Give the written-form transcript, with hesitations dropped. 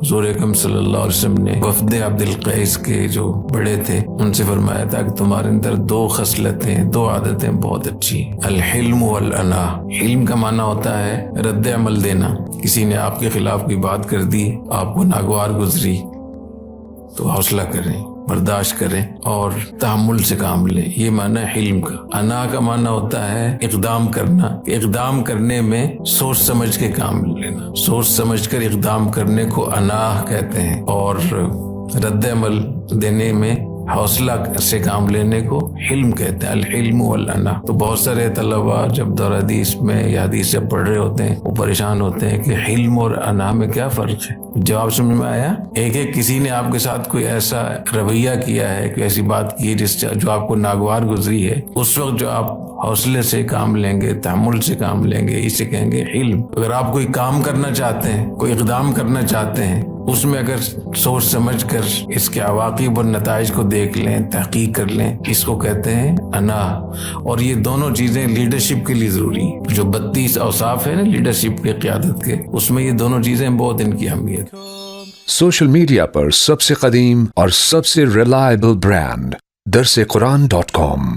حضور اکرم صلی اللہ علیہ وسلم نے وفد عبد القیس کے جو بڑے تھے ان سے فرمایا تھا کہ تمہارے اندر 2 خصلتیں 2 عادتیں بہت اچھی، الحلم والانا۔ حلم کا معنی ہوتا ہے رد عمل دینا، کسی نے آپ کے خلاف کوئی بات کر دی، آپ کو ناگوار گزری تو حوصلہ کریں، برداشت کریں اور تحمل سے کام لیں، یہ معنی ہے حلم کا۔ انا کا معنی ہوتا ہے اقدام کرنا، اقدام کرنے میں سوچ سمجھ کے کام لینا، سوچ سمجھ کر اقدام کرنے کو انا کہتے ہیں، اور رد عمل دینے میں حوصلہ سے کام لینے کو حلم کہتے ہیں، الحلم والانا۔ تو بہت سارے طلباء جب دورہ حدیث میں یا حدیث سے پڑھ رہے ہوتے ہیں وہ پریشان ہوتے ہیں کہ حلم اور انا میں کیا فرق ہے۔ جواب سمجھ میں آیا؟ ایک کسی نے آپ کے ساتھ کوئی ایسا رویہ کیا ہے، کوئی ایسی بات کی ہے جو آپ کو ناگوار گزری ہے، اس وقت جو آپ حوصلے سے کام لیں گے، تحمل سے کام لیں گے، اسے کہیں گے حلم۔ اگر آپ کوئی کام کرنا چاہتے ہیں، کوئی اقدام کرنا چاہتے ہیں، اس میں اگر سوچ سمجھ کر اس کے عواقب اور نتائج کو دیکھ لیں، تحقیق کر لیں، اس کو کہتے ہیں انا۔ اور یہ دونوں چیزیں لیڈرشپ کے لیے ضروری ہیں۔ جو 32 اوصاف ہیں نا لیڈرشپ کے، قیادت کے، اس میں یہ دونوں چیزیں بہت ان کی اہمیت۔ سوشل میڈیا پر سب سے قدیم اور سب سے ریلائبل برانڈ درسقرآن.com